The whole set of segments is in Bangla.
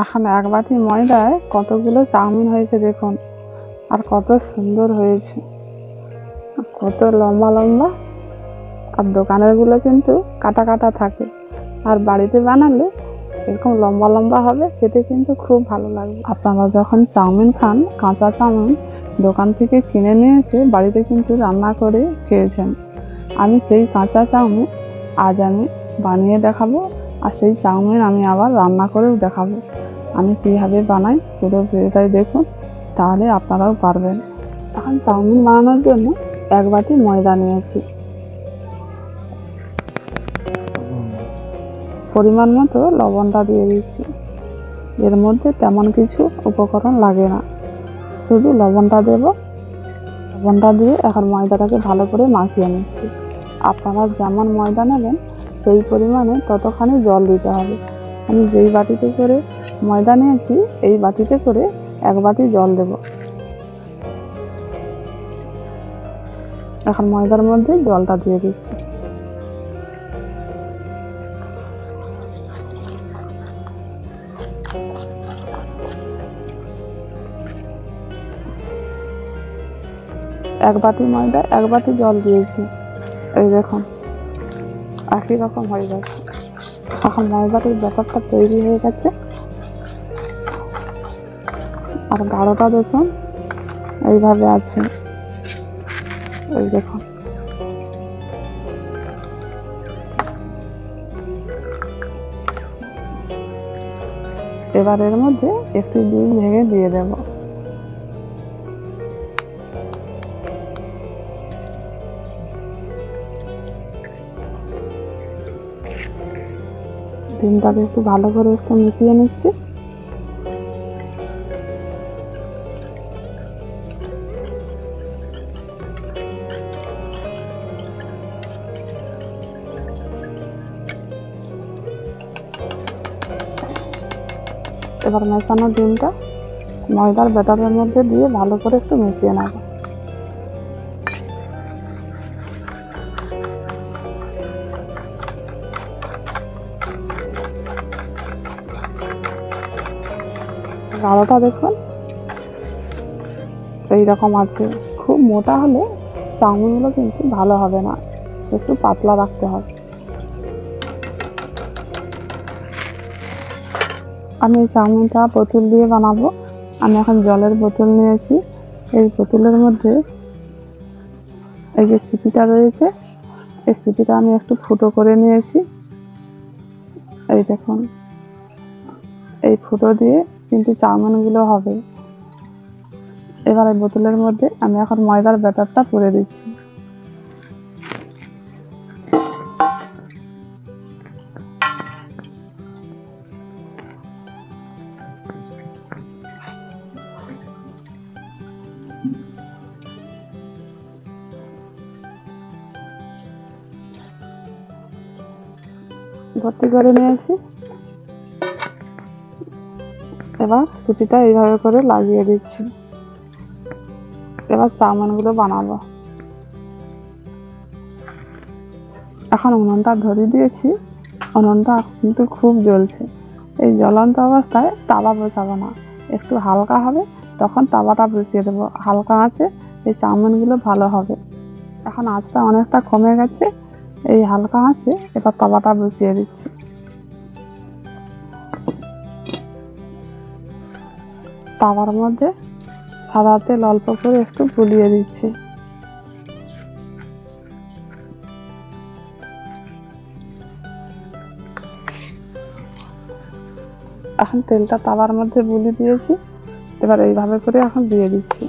এখন এক বাটি ময়দায় কতগুলো চাউমিন হয়েছে দেখুন, আর কত সুন্দর হয়েছে, কত লম্বা লম্বা। আর দোকানের গুলো কিন্তু কাটা কাটা থাকে, আর বাড়িতে বানালে এরকম লম্বা লম্বা হবে, খেতে কিন্তু খুব ভালো লাগবে। আপনারা যখন চাউমিন খান, কাঁচা চাউমিন দোকান থেকে কিনে নিয়ে এসে বাড়িতে কিন্তু রান্না করে খেয়েছেন। আমি সেই কাঁচা চাউমিন আজ আমি বানিয়ে দেখাবো, আর সেই চাউমিন আমি আবার রান্না করেও দেখাবো। আমি কীভাবে বানাই পুরো ভিডিওটাই দেখুন, তাহলে আপনারাও পারবেন। এখন চাউমিন বানানোর জন্য এক বাটি ময়দা নিয়েছি, পরিমাণ মতো লবণটা দিয়ে দিচ্ছি। এর মধ্যে তেমন কিছু উপকরণ লাগে না, শুধু লবণটা দেব। লবণটা দিয়ে এখন ময়দাটাকে ভালো করে মাখিয়ে নিচ্ছি। আপনারা যেমন ময়দা নেবেন সেই পরিমাণে ততখানি জল দিতে হবে। আমি যেই বাটিতে করে ময়দা নিয়েছি এই বাটিতে করে এক বাটি জল দেব। এখন ময়দার মধ্যে জলটা দিয়ে দিচ্ছি। এক বাটি ময়দা এক বাটি জল দিয়েছি, এই দেখুন একই রকম হয়ে যাচ্ছে। এখন ময়দার ব্যাপারটা তৈরি হয়ে গেছে, আর গাঢ়টা দেখুন এইভাবে আছে, এই দেখুন। এবার এর মধ্যে একটু দুধ ভেঙে দিয়ে দেব। ডিমটাকে একটু ভালো করে একটু মিশিয়ে নিচ্ছি। এবার মেশানো ডিমটা ময়দার ব্যাটারের মধ্যে দিয়ে ভালো করে একটু মিশিয়ে নেব। গাঢ়টা দেখুন এইরকম আছে। খুব মোটা হলে চাউমিনগুলো কিন্তু ভালো হবে না, একটু পাতলা রাখতে হবে। আমি এই চাউমিনটা বোতল দিয়ে বানাবো। আমি এখন জলের বোতল নিয়েছি, এই বোতলের মধ্যে এই যে সিপিটা রয়েছে, এই সিপিটা আমি একটু ফুটো করে নিয়েছি, এই দেখুন। এই ফুটো দিয়ে কিন্তু চাউমিনগুলো হবে। এবার এই বোতলের মধ্যে আমি এখন ময়দার ব্যাটারটা পুরে দিচ্ছি। ভর্তি করে নিয়েছি। এবার সিপিটা এইভাবে করে লাগিয়ে দিচ্ছি। এবার চাউমিনগুলো বানাবো। এখন উনুনটা ধরিয়ে দিয়েছি, উনুনটা কিন্তু খুব জ্বলছে। এই জ্বলন্ত অবস্থায় তাওয়া বসাবো না, একটু হালকা হবে তখন তাওয়াটা বসিয়ে দেবো। হালকা আঁচে এই চাউমিনগুলো ভালো হবে। এখন আঁচটা অনেকটা কমে গেছে, এই হালকা আঁচে এবার তাওয়াটা বসিয়ে দিচ্ছি। তাওয়ার মধ্যে সাদা তেল অল্প করে একটু বুলিয়ে দিচ্ছি। এখন তেলটা তাওয়ার মধ্যে বুলিয়ে দিয়েছি, এবার এইভাবে করে এখন দিয়ে দিচ্ছি।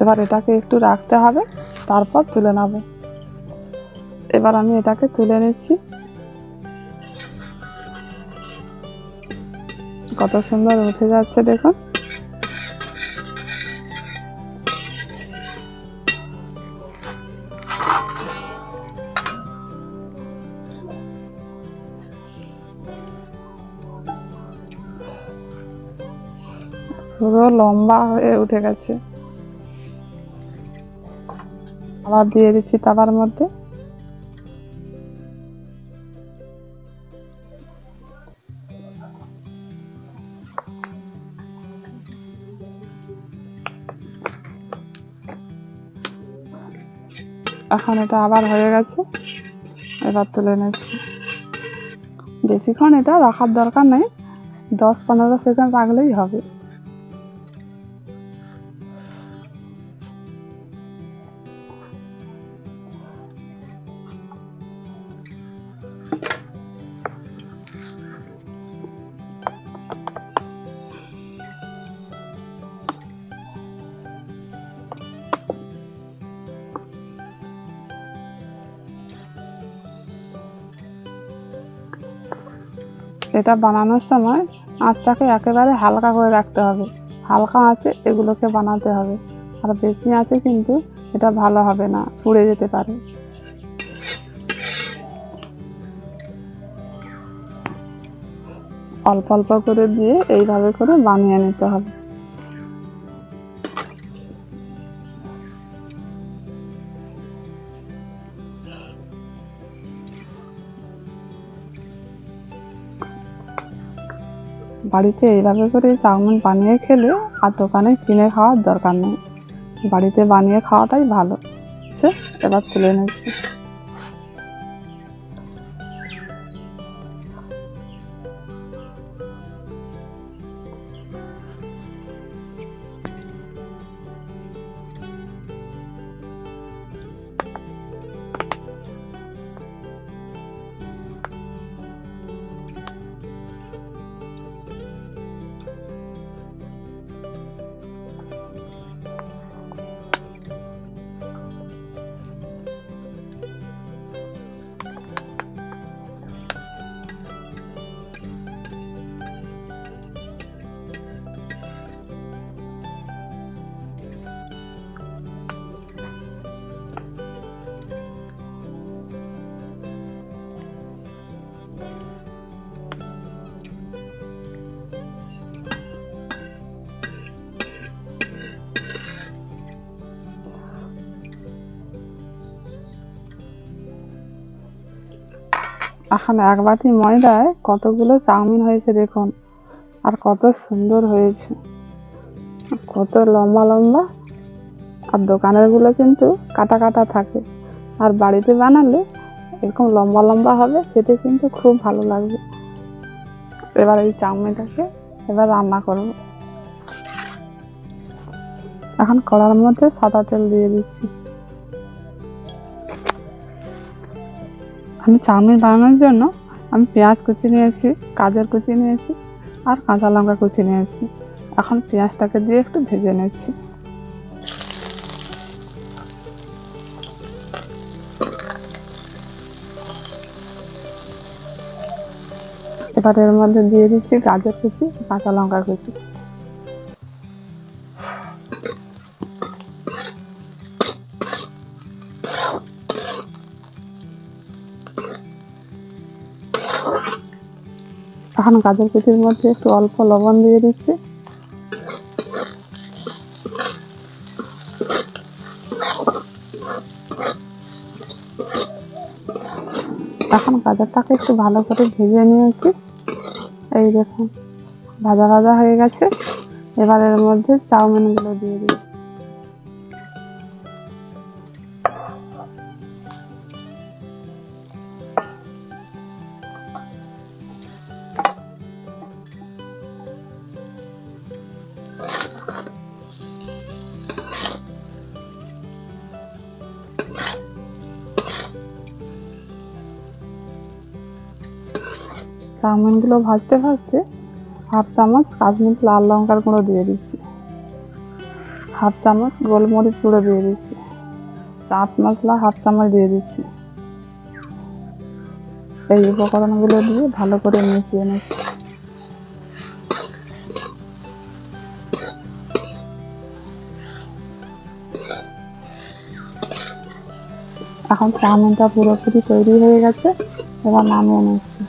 এবার এটাকে একটু রাখতে হবে, তারপর তুলে নেব। এবার আমি এটাকে তুলে নিচ্ছি। কত সুন্দর উঠে যাচ্ছে দেখুন। পুরো লম্বা হয়ে উঠে গেছে। আবার দিয়ে দিচ্ছি তাওয়ার মধ্যে। এখন এটা আবার হয়ে গেছে, এবার তুলে নিচ্ছি। বেশিক্ষণ এটা রাখার দরকার নেই, 10-15 সেকেন্ড রাখলেই হবে। এটা বানানোর সময় আঁচটাকে একেবারে হালকা করে রাখতে হবে। হালকা আঁচে এগুলোকে বানাতে হবে, আর বেশি আঁচে কিন্তু এটা ভালো হবে না, পুড়ে যেতে পারে। অল্প অল্প করে দিয়ে এইভাবে করে বানিয়ে নিতে হবে। বাড়িতে এইভাবে করে চাউমিন বানিয়ে খেলে আর দোকানে কিনে খাওয়ার দরকার নেই, বাড়িতে বানিয়ে খাওয়াটাই ভালো। এবার তুলে নিচ্ছি। এখন এক বাটি ময়দায় কতগুলো চাউমিন হয়েছে দেখুন, আর কত সুন্দর হয়েছে, কত লম্বা লম্বা। আর দোকানের গুলো কিন্তু কাটা কাটা থাকে, আর বাড়িতে বানালে এরকম লম্বা লম্বা হবে, খেতে কিন্তু খুব ভালো লাগবে। এবার এই চাউমিনটাকে এবার রান্না করব। এখন কড়ার মধ্যে সাদা তেল দিয়ে দিচ্ছি। আমি চাউমিন বানানোর জন্য আমি পেঁয়াজ কুচি নিয়েছি, গাজর কুচি নিয়েছি, আর কাঁচা লঙ্কা কুচি নিয়েছি। এখন পেঁয়াজটাকে দিয়ে একটু ভেজে নিচ্ছি। এবার এর মধ্যে দিয়ে দিচ্ছি গাজর কুচি, কাঁচা লঙ্কা কুচি। এখন গাজর কুচির মধ্যে একটু অল্প লবণ দিয়ে দিচ্ছি। এখন গাজরটাকে একটু ভালো করে ভেজে নিয়েছি। এই দেখুন ভাজা ভাজা হয়ে গেছে। এবার এর মধ্যে চাউমিনগুলো দিয়ে দিই। চাউমিনগুলো ভাজতে ভাজতে হাফ চামচ কাশ্মীর লাল লঙ্কার গুঁড়ো দিয়ে দিচ্ছি, হাফ চামচ গোলমরিচ গুঁড়ো দিয়ে দিচ্ছি, চাট মশলা হাফ চামচ দিয়ে দিচ্ছি। এই উপকরণগুলো দিয়ে ভালো করে মিশিয়ে নিচ্ছি। এখন চাউমিনটা পুরোপুরি তৈরি হয়ে গেছে, এবার নামিয়ে নিচ্ছি।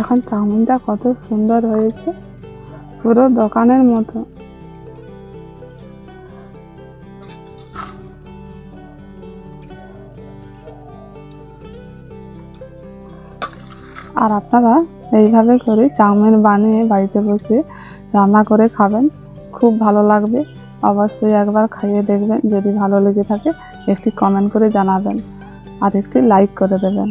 এখন চাউমিনটা কত সুন্দর হয়েছে, পুরো দোকানের মতো। আর আপনারা এইভাবে করে চাউমিন বানিয়ে বাড়িতে বসে রান্না করে খাবেন, খুব ভালো লাগবে। অবশ্যই একবার খাইয়ে দেখবেন, যদি ভালো লেগে থাকে একটি কমেন্ট করে জানাবেন আর একটি লাইক করে দেবেন।